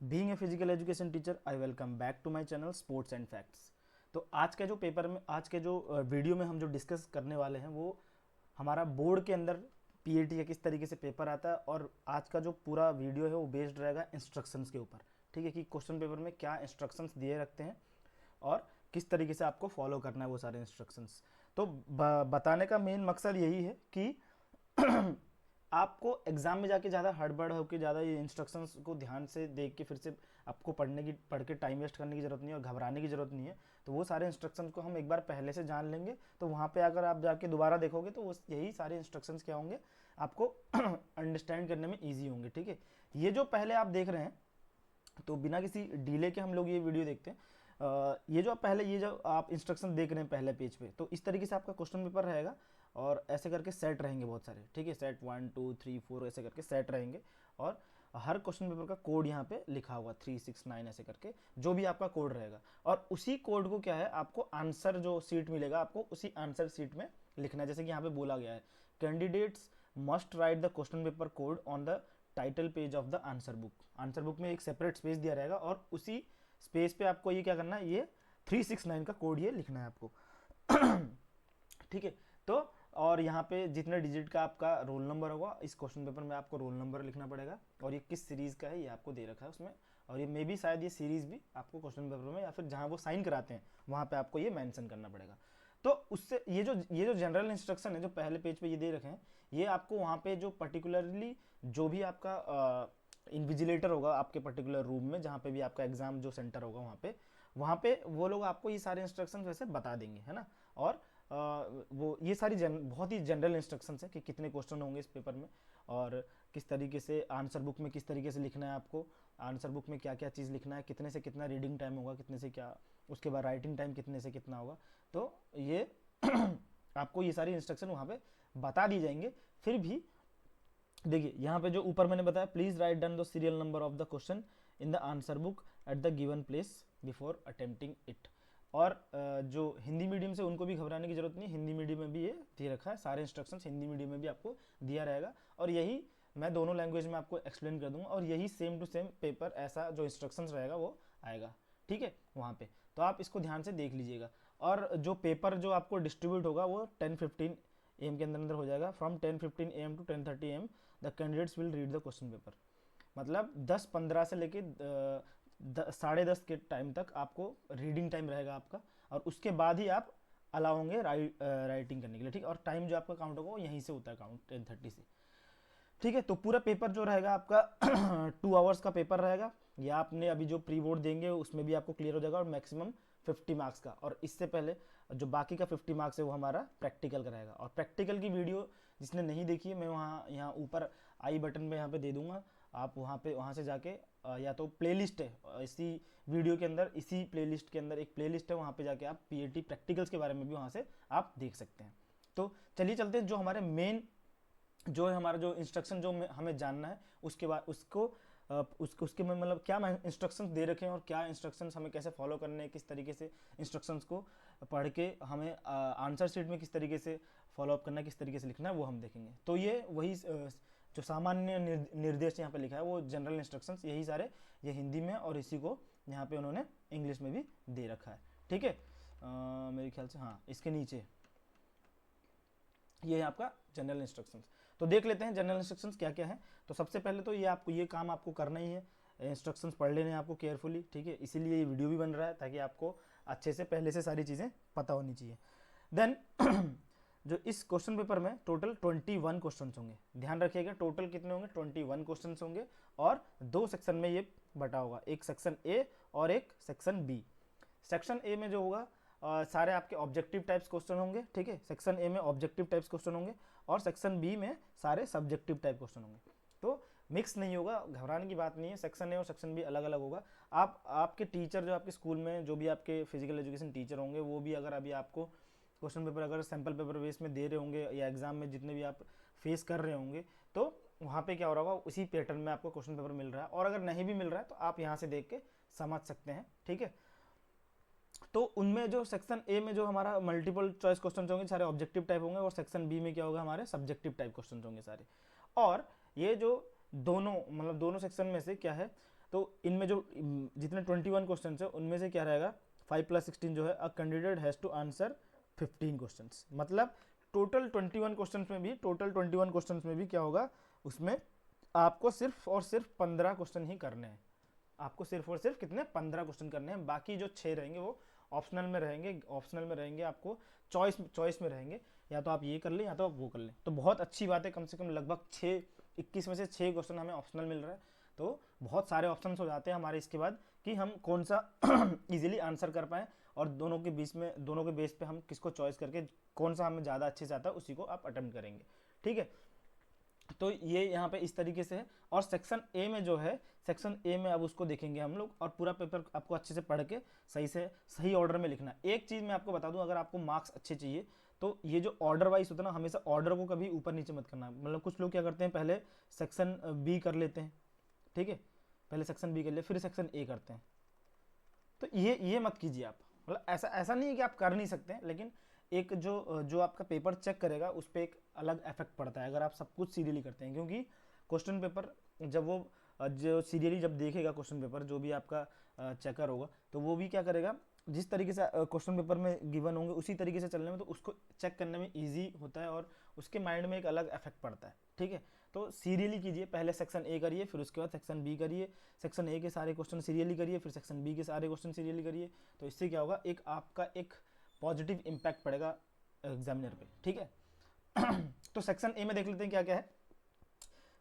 Being a physical education teacher I welcome back to my channel sports and facts. तो आज के जो paper में आज के जो वीडियो में हम जो डिस्कस करने वाले हैं वो हमारा बोर्ड के अंदर पीएटी का किस तरीके से पेपर आता है। और आज का जो पूरा वीडियो है वो बेस्ड रहेगा इंस्ट्रक्शंस के ऊपर। ठीक है कि क्वेश्चन पेपर में क्या इंस्ट्रक्शंस दिए रखते हैं और किस तरीके से आपको फॉलो करना है वो सारे इंस्ट्रक्शंस। तो बताने का मेन मकसद यही है कि आपको एग्जाम में जाके ज़्यादा हड़बड़ होकर ज़्यादा ये इंस्ट्रक्शंस को ध्यान से देख के फिर से आपको पढ़ के टाइम वेस्ट करने की ज़रूरत नहीं है और घबराने की ज़रूरत नहीं है। तो वो सारे इंस्ट्रक्शंस को हम एक बार पहले से जान लेंगे, तो वहाँ पे अगर आप जाके दोबारा देखोगे तो वो यही सारे इंस्ट्रक्शंस क्या होंगे, आपको अंडरस्टैंड करने में ईजी होंगे। ठीक है, ये जो पहले आप देख रहे हैं, तो बिना किसी डिले के हम लोग ये वीडियो देखते हैं। ये जो पहले ये जो आप इंस्ट्रक्शन देख रहे हैं पहले पेज पे, तो इस तरीके से आपका क्वेश्चन पेपर रहेगा और ऐसे करके सेट रहेंगे बहुत सारे। ठीक है, सेट 1 2 3 4 ऐसे करके सेट रहेंगे और हर क्वेश्चन पेपर का कोड यहाँ पे लिखा होगा 369 ऐसे करके, जो भी आपका कोड रहेगा। और उसी कोड को क्या है, आपको आंसर जो सीट मिलेगा आपको उसी आंसर सीट में लिखना है। जैसे कि यहाँ पे बोला गया है, candidates must write the question paper code on the title page of the answer book. Answer book में एक सेपरेट स्पेस दिया रहेगा और उसी स्पेस पे आपको ये क्या करना है, ये 369 का कोड ये लिखना है आपको। ठीक है, तो और यहाँ पे जितने डिजिट का आपका रोल नंबर होगा, इस क्वेश्चन पेपर में आपको रोल नंबर लिखना पड़ेगा और ये किस सीरीज का है ये आपको दे रखा है उसमें। और ये मे भी शायद ये सीरीज भी आपको क्वेश्चन पेपर में या फिर जहाँ वो साइन कराते हैं वहाँ पे आपको ये मेंशन करना पड़ेगा। तो उससे ये जो जनरल इंस्ट्रक्शन है जो पहले पेज पे ये दे रखे हैं, ये आपको वहाँ पे जो पर्टिकुलरली जो भी आपका इन्विजिलेटर होगा आपके पर्टिकुलर रूम में, जहाँ पे भी आपका एग्जाम जो सेंटर होगा वहाँ पे वो लोग आपको ये सारे इंस्ट्रक्शन वैसे बता देंगे, है ना। और वो ये सारी बहुत ही जनरल इंस्ट्रक्शंस है कि कितने क्वेश्चन होंगे इस पेपर में और किस तरीके से आंसर बुक में किस तरीके से लिखना है आपको, आंसर बुक में क्या क्या चीज़ लिखना है, कितने से कितना रीडिंग टाइम होगा, कितने से क्या, उसके बाद राइटिंग टाइम कितने से कितना होगा। तो ये आपको ये सारी इंस्ट्रक्शन वहाँ पे बता दी जाएंगे। फिर भी देखिए यहाँ पे जो ऊपर मैंने बताया, please write down the serial number of the question in the answer book at the given place before attempting it. और जो हिंदी मीडियम से उनको भी घबराने की जरूरत नहीं, हिंदी मीडियम में भी ये दे रखा है, सारे इंस्ट्रक्शंस हिंदी मीडियम में भी आपको दिया रहेगा। और यही मैं दोनों लैंग्वेज में आपको एक्सप्लेन कर दूंगा और यही सेम टू सेम पेपर ऐसा जो इंस्ट्रक्शंस रहेगा वो आएगा। ठीक है, वहाँ पे तो आप इसको ध्यान से देख लीजिएगा। और जो पेपर जो आपको डिस्ट्रीब्यूट होगा वो 10:15 AM के अंदर अंदर हो जाएगा। From 10:15 AM to 10:30 AM the candidates will read the question paper. मतलब 10:15 से लेके 10:30 के टाइम तक आपको रीडिंग टाइम रहेगा आपका, और उसके बाद ही आप अलाउ होंगे राइटिंग करने के लिए। ठीक, और टाइम जो आपका काउंट होगा वो यहीं से होता है काउंट 10:30 से। ठीक है, तो पूरा पेपर जो रहेगा आपका 2 आवर्स का पेपर रहेगा। ये आपने अभी जो प्री बोर्ड देंगे उसमें भी आपको क्लियर हो जाएगा, और मैक्सिमम 50 मार्क्स का। और इससे पहले जो बाकी का 50 मार्क्स है वो हमारा प्रैक्टिकल का रहेगा। और प्रैक्टिकल की वीडियो जिसने नहीं देखी है, मैं वहाँ यहाँ ऊपर आई बटन में यहाँ पे दे दूंगा, आप वहाँ से जाके या तो प्लेलिस्ट है इसी वीडियो के अंदर, इसी प्लेलिस्ट के अंदर एक प्लेलिस्ट है, वहाँ पे जाके आप पीएटी प्रैक्टिकल्स के बारे में भी वहाँ से आप देख सकते हैं। तो चलिए चलते हैं, जो हमारे मेन जो है हमारा जो इंस्ट्रक्शन जो हमें जानना है उसके बाद उसके में मतलब क्या इंस्ट्रक्शंस दे रखे हैं और क्या इंस्ट्रक्शंस हमें कैसे फॉलो करने हैं, किस तरीके से इंस्ट्रक्शंस को पढ़ के हमें आंसर शीट में किस तरीके से फॉलो अप करना है, किस तरीके से लिखना है, वो हम देखेंगे। तो ये वही जो सामान्य निर्देश यहाँ पे लिखा है वो जनरल इंस्ट्रक्शंस यही सारे, ये हिंदी में, और इसी को यहाँ पे उन्होंने इंग्लिश में भी दे रखा है। ठीक है, मेरे ख्याल से हाँ, इसके नीचे ये है आपका जनरल इंस्ट्रक्शंस। तो देख लेते हैं जनरल इंस्ट्रक्शंस क्या क्या है। तो सबसे पहले तो ये आपको ये काम आपको करना ही है, इंस्ट्रक्शंस पढ़ लेने हैं आपको केयरफुली। ठीक है, इसीलिए ये वीडियो भी बन रहा है ताकि आपको अच्छे से पहले से सारी चीज़ें पता होनी चाहिए। देन जो इस क्वेश्चन पेपर में टोटल 21 क्वेश्चन होंगे, ध्यान रखिएगा टोटल कितने होंगे, 21 क्वेश्चन होंगे। और 2 सेक्शन में ये बटा होगा, एक सेक्शन ए और एक सेक्शन बी। सेक्शन ए में जो होगा सारे आपके ऑब्जेक्टिव टाइप्स क्वेश्चन होंगे। ठीक है, सेक्शन ए में ऑब्जेक्टिव टाइप्स क्वेश्चन होंगे और सेक्शन बी में सारे सब्जेक्टिव टाइप क्वेश्चन होंगे। तो मिक्स नहीं होगा, घबराने की बात नहीं है, सेक्शन ए और सेक्शन बी अलग अलग होगा। आपके टीचर जो आपके स्कूल में जो भी आपके फिजिकल एजुकेशन टीचर होंगे वो भी अगर अभी आपको क्वेश्चन पेपर अगर सैम्पल पेपर बेस में दे रहे होंगे या एग्जाम में जितने भी आप फेस कर रहे होंगे, तो वहाँ पे क्या हो रहा होगा, उसी पैटर्न में आपको क्वेश्चन पेपर मिल रहा है। और अगर नहीं भी मिल रहा है तो आप यहाँ से देख के समझ सकते हैं। ठीक है, तो उनमें जो सेक्शन ए में जो हमारा मल्टीपल चॉइस क्वेश्चन होंगे सारे ऑब्जेक्टिव टाइप होंगे, और सेक्शन बी में क्या होगा, हमारे सब्जेक्टिव टाइप क्वेश्चन होंगे सारे। और ये जो दोनों मतलब दोनों सेक्शन में से क्या है, तो इनमें जो जितने 21 क्वेश्चन है उनमें से क्या रहेगा 5 + 16 जो है a candidate has to answer 15 question. मतलब टोटल 21 क्वेश्चन में भी क्या होगा, उसमें आपको सिर्फ और सिर्फ 15 क्वेश्चन ही करने हैं। आपको सिर्फ और सिर्फ कितने 15 क्वेश्चन करने हैं, बाकी जो 6 रहेंगे वो ऑप्शनल में रहेंगे, आपको चॉइस में रहेंगे, या तो आप ये कर लें या तो आप वो कर लें। तो बहुत अच्छी बात है, कम से कम लगभग 21 में से 6 क्वेश्चन हमें ऑप्शनल मिल रहा है, तो बहुत सारे ऑप्शंस हो जाते हैं हमारे इसके बाद कि हम कौन सा इजीली आंसर कर पाएँ, और दोनों के बेस पे हम किसको चॉइस करके कौन सा हमें ज़्यादा अच्छे से आता है उसी को आप अटेम्प्ट करेंगे। ठीक है, तो ये यहाँ पे इस तरीके से है। और सेक्शन ए में जो है, सेक्शन ए में अब उसको देखेंगे हम लोग, और पूरा पेपर आपको अच्छे से पढ़ के सही ऑर्डर में लिखना। एक चीज़ मैं आपको बता दूं, अगर आपको मार्क्स अच्छे चाहिए तो ये जो ऑर्डर वाइज होता है ना, हमेशा ऑर्डर को कभी ऊपर नीचे मत करना। मतलब कुछ लोग क्या करते हैं, पहले सेक्शन बी कर लेते हैं, ठीक है, पहले सेक्शन बी कर ले फिर सेक्शन ए करते हैं, तो ये मत कीजिए आप। मतलब ऐसा नहीं है कि आप कर नहीं सकते हैं, लेकिन एक जो आपका पेपर चेक करेगा उस पर एक अलग इफेक्ट पड़ता है अगर आप सब कुछ सीरियली करते हैं। क्योंकि क्वेश्चन पेपर जब वो जो सीरियली जब देखेगा क्वेश्चन पेपर, जो भी आपका चेकर होगा, तो वो भी क्या करेगा, जिस तरीके से क्वेश्चन पेपर में गिवन होंगे उसी तरीके से चलने में, तो उसको चेक करने में ईजी होता है और उसके माइंड में एक अलग इफेक्ट पड़ता है। ठीक है, तो सीरियली कीजिए, पहले सेक्शन ए करिए, फिर उसके बाद सेक्शन बी करिए, सेक्शन ए के सारे क्वेश्चन सीरियली करिए, फिर सेक्शन बी के सारे क्वेश्चन सीरियली करिए। तो इससे क्या होगा, एक आपका एक पॉजिटिव इम्पैक्ट पड़ेगा एग्जामिनर पे। ठीक है तो सेक्शन ए में देख लेते हैं क्या क्या है।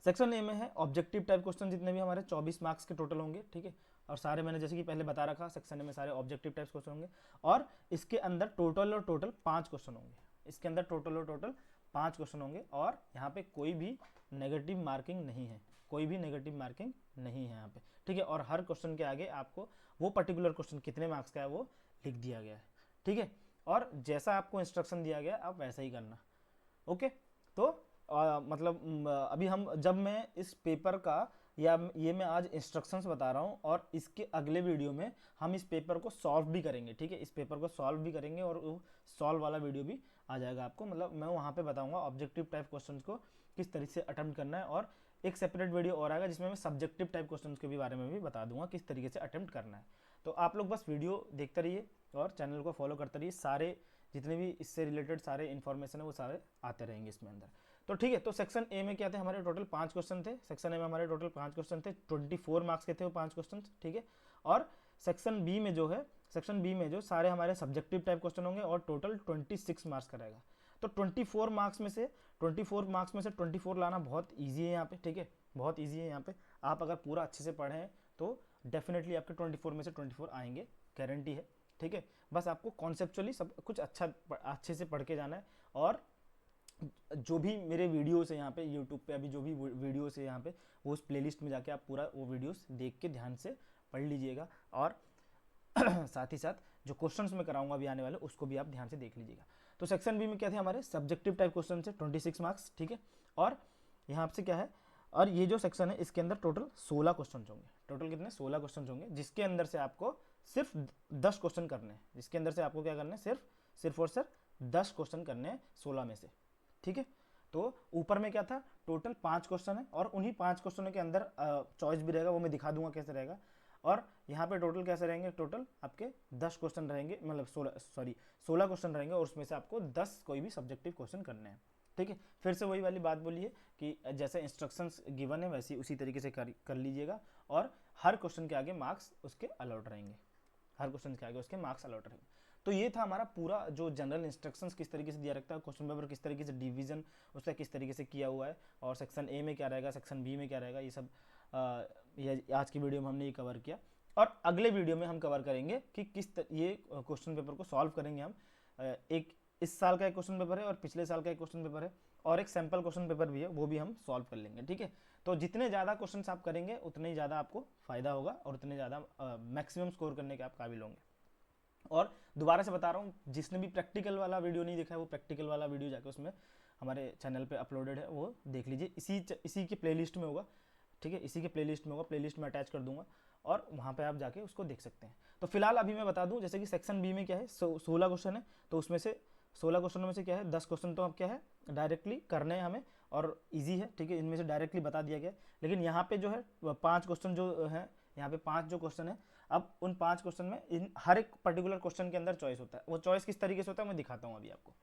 सेक्शन ए में है ऑब्जेक्टिव टाइप क्वेश्चन, जितने भी हमारे 24 मार्क्स के टोटल होंगे। ठीक है, और सारे मैंने जैसे कि पहले बता रखा, सेक्शन ए में सारे ऑब्जेक्टिव टाइप क्वेश्चन होंगे, और इसके अंदर टोटल 5 क्वेश्चन होंगे। इसके अंदर टोटल 5 क्वेश्चन होंगे, और यहाँ पे कोई भी नेगेटिव मार्किंग नहीं है, यहाँ पे। ठीक है, और हर क्वेश्चन के आगे आपको वो पर्टिकुलर क्वेश्चन कितने मार्क्स का है वो लिख दिया गया है। ठीक है, और जैसा आपको इंस्ट्रक्शन दिया गया आप वैसा ही करना। ओके, तो मतलब अभी जब मैं इस पेपर का या ये मैं आज इंस्ट्रक्शंस बता रहा हूँ, और इसके अगले वीडियो में हम इस पेपर को सॉल्व भी करेंगे। ठीक है, इस पेपर को सॉल्व भी करेंगे, और वो सॉल्व वाला वीडियो भी आ जाएगा आपको। मतलब मैं वहाँ पे बताऊँगा ऑब्जेक्टिव टाइप क्वेश्चन को किस तरीके से अटेम्प्ट करना है, और एक सेपरेट वीडियो और आएगा जिसमें मैं सब्जेक्टिव टाइप क्वेश्चन के भी बारे में भी बता दूंगा किस तरीके से अटेम्प्ट करना है। तो आप लोग बस वीडियो देखते रहिए और चैनल को फॉलो करते रहिए, सारे जितने भी इससे रिलेटेड सारे इन्फॉर्मेशन है वो सारे आते रहेंगे इसमें अंदर। तो ठीक है, तो सेक्शन ए में क्या थे, हमारे टोटल 5 क्वेश्चन थे। सेक्शन ए में हमारे टोटल 5 क्वेश्चन थे, 24 मार्क्स के थे वो 5 क्वेश्चन। ठीक है, और सेक्शन बी में जो सारे हमारे सब्जेक्टिव टाइप क्वेश्चन होंगे, और टोटल 26 मार्क्स का रहेगा। तो 24 मार्क्स में से 24 लाना बहुत ईजी है यहाँ पे। ठीक है, बहुत ईजी है यहाँ पे। आप अगर पूरा अच्छे से पढ़ें तो डेफिनेटली आपके 24 में से 24 आएंगे, गारंटी है। ठीक है, बस आपको कॉन्सेप्चुअली सब कुछ अच्छे से पढ़ के जाना है। और जो भी मेरे वीडियोस है यहाँ पे यूट्यूब पे, अभी जो भी वीडियोस है यहाँ पे, वो उस प्लेलिस्ट में जाके आप पूरा वो वीडियोस देख के ध्यान से पढ़ लीजिएगा, और साथ ही साथ जो क्वेश्चंस मैं कराऊंगा अभी आने वाले उसको भी आप ध्यान से देख लीजिएगा। तो सेक्शन बी में क्या थे हमारे सब्जेक्टिव टाइप क्वेश्चन से 26 मार्क्स। ठीक है, और यहाँ से क्या है, और ये जो सेक्शन है इसके अंदर टोटल 16 क्वेश्चन होंगे। टोटल कितने 16 क्वेश्चन होंगे, जिसके अंदर से आपको सिर्फ 10 क्वेश्चन करने हैं। जिसके अंदर से आपको क्या करना है, सिर्फ और सिर्फ 10 क्वेश्चन करने हैं 16 में से। ठीक है, तो ऊपर में क्या था, टोटल 5 क्वेश्चन है, और उन्हीं 5 क्वेश्चनों के अंदर चॉइस भी रहेगा, वो मैं दिखा दूंगा कैसे रहेगा। और यहाँ पे टोटल कैसे रहेंगे, टोटल आपके 10 क्वेश्चन रहेंगे, मतलब 16 क्वेश्चन रहेंगे, और उसमें से आपको 10 कोई भी सब्जेक्टिव क्वेश्चन करने हैं। ठीक है, फिर से वही वाली बात बोलिए कि जैसे इंस्ट्रक्शंस गिवन है वैसे उसी तरीके से कर लीजिएगा, और हर क्वेश्चन के आगे मार्क्स उसके अलाउड रहेंगे, तो ये था हमारा पूरा जो जनरल इंस्ट्रक्शंस किस तरीके से दिया रखता है, क्वेश्चन पेपर किस तरीके से डिवीजन उसका किस तरीके से किया हुआ है, और सेक्शन ए में क्या रहेगा, सेक्शन बी में क्या रहेगा, ये सब ये आज की वीडियो में हमने ये कवर किया। और अगले वीडियो में हम कवर करेंगे कि ये क्वेश्चन पेपर को सॉल्व करेंगे हम। एक इस साल का एक क्वेश्चन पेपर है, और पिछले साल का एक क्वेश्चन पेपर है, और एक सैम्पल क्वेश्चन पेपर भी है, वो भी हम सॉल्व कर लेंगे। ठीक है, तो जितने ज़्यादा क्वेश्चन आप करेंगे उतने ही ज़्यादा आपको फायदा होगा, और उतने ज़्यादा मैक्सिमम स्कोर करने के आप काबिल होंगे। और दोबारा से बता रहा हूँ, जिसने भी प्रैक्टिकल वाला वीडियो नहीं देखा है वो प्रैक्टिकल वाला वीडियो जाके उसमें हमारे चैनल पे अपलोडेड है, वो देख लीजिए। इसी के प्लेलिस्ट में होगा। ठीक है, इसी के प्लेलिस्ट में होगा, प्लेलिस्ट में अटैच कर दूंगा, और वहाँ पे आप जाके उसको देख सकते हैं। तो फिलहाल अभी मैं बता दूं, जैसे कि सेक्शन बी में क्या है, 16 क्वेश्चन है, तो उसमें से 16 क्वेश्चनों में से क्या है 10 क्वेश्चन तो अब क्या है डायरेक्टली करने हैं हमें, और इजी है, ठीक है, इनमें से डायरेक्टली बता दिया गया। लेकिन यहाँ पे जो है 5 क्वेश्चन जो है, यहाँ पे 5 जो क्वेश्चन है, अब उन 5 क्वेश्चन में इन हर एक पर्टिकुलर क्वेश्चन के अंदर चॉइस होता है। वो चॉइस किस तरीके से होता है मैं दिखाता हूँ अभी आपको,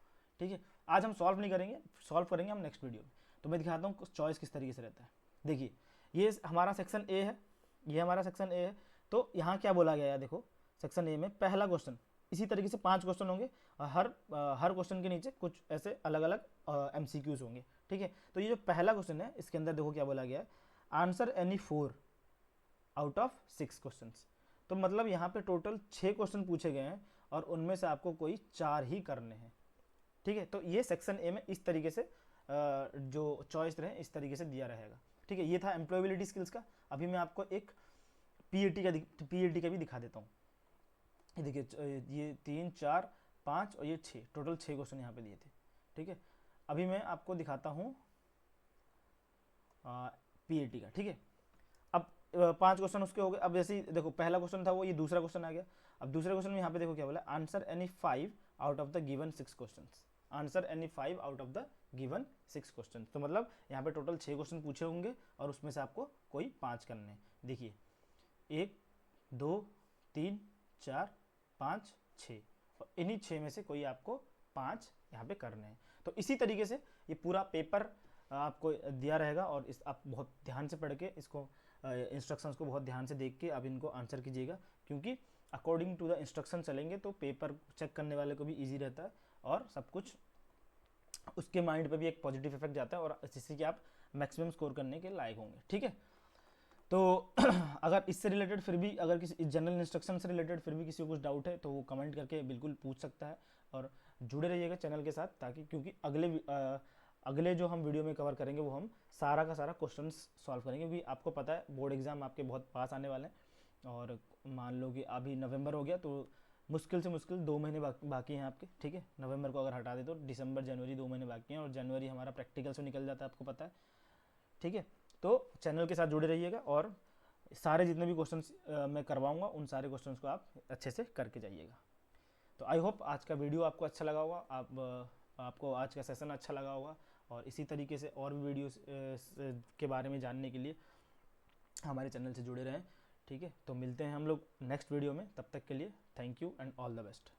ठीक है। आज हम सॉल्व नहीं करेंगे, सॉल्व करेंगे हम नेक्स्ट वीडियो में। तो मैं दिखाता हूँ चॉइस किस तरीके से रहता है। देखिए ये हमारा सेक्शन ए है, ये हमारा सेक्शन ए है। तो यहाँ क्या बोला गया है, देखो सेक्शन ए में पहला क्वेश्चन, इसी तरीके से 5 क्वेश्चन होंगे और हर क्वेश्चन के नीचे कुछ ऐसे अलग अलग MCQs होंगे, ठीक है। तो ये जो पहला क्वेश्चन है इसके अंदर देखो क्या बोला गया है, answer any 4 out of 6 questions. तो मतलब यहाँ पे टोटल 6 क्वेश्चन पूछे गए हैं और उनमें से आपको कोई 4 ही करने हैं, ठीक है। तो ये सेक्शन ए में इस तरीके से जो चॉइस रहे इस तरीके से दिया रहेगा, ठीक है। ये था एम्प्लॉयबिलिटी स्किल्स का। अभी मैं आपको एक पीएटी का भी दिखा देता हूँ। ये देखिए ये 3 4 5 और ये 6, टोटल 6 क्वेश्चन यहाँ पे दिए थे, ठीक है। अभी मैं आपको दिखाता हूँ पीएटी का, ठीक है। अब 5 क्वेश्चन उसके हो गए। अब जैसे ही देखो पहला क्वेश्चन था वो, ये दूसरा क्वेश्चन आ गया। अब दूसरे क्वेश्चन में यहाँ पे देखो क्या बोला, answer any 5 out of the given 6 question. Answer any 5 out of the given 6 question. तो मतलब यहाँ पे टोटल 6 क्वेश्चन पूछे होंगे और उसमें से आपको कोई 5 करने हैं। देखिए 1 2 3 4 5 6 और इन्हीं 6 में से कोई आपको 5 यहाँ पे करने हैं। तो इसी तरीके से ये पूरा पेपर आपको दिया रहेगा और इस आप बहुत ध्यान से पढ़ के इसको इंस्ट्रक्शंस को बहुत ध्यान से देख के आप इनको आंसर कीजिएगा, क्योंकि अकॉर्डिंग टू द इंस्ट्रक्शन चलेंगे तो पेपर चेक करने वाले को भी इजी रहता है और सब कुछ उसके माइंड पे भी एक पॉजिटिव इफेक्ट जाता है और जिससे कि आप मैक्सिमम स्कोर करने के लायक होंगे, ठीक है। तो अगर इससे रिलेटेड फिर भी अगर किसी जनरल इंस्ट्रक्शन से रिलेटेड फिर भी किसी को कुछ डाउट है तो वो कमेंट करके बिल्कुल पूछ सकता है। और जुड़े रहिएगा चैनल के साथ, ताकि क्योंकि अगले जो हम वीडियो में कवर करेंगे वो हम सारा का सारा क्वेश्चंस सॉल्व करेंगे, क्योंकि आपको पता है बोर्ड एग्जाम आपके बहुत पास आने वाले हैं। और मान लो कि अभी नवंबर हो गया तो मुश्किल से मुश्किल 2 महीने बाकी हैं आपके, ठीक है। नवंबर को अगर हटा दे तो दिसंबर जनवरी 2 महीने बाकी हैं और जनवरी हमारा प्रैक्टिकल से निकल जाता है, आपको पता है, ठीक है। तो चैनल के साथ जुड़े रहिएगा और सारे जितने भी क्वेश्चंस मैं करवाऊंगा उन सारे क्वेश्चंस को आप अच्छे से करके जाइएगा। तो आई होप आज का वीडियो आपको अच्छा लगा होगा, आपको आज का सेशन अच्छा लगा होगा। और इसी तरीके से और भी वीडियोस के बारे में जानने के लिए हमारे चैनल से जुड़े रहें, ठीक है। तो मिलते हैं हम लोग नेक्स्ट वीडियो में, तब तक के लिए thank you and all the best.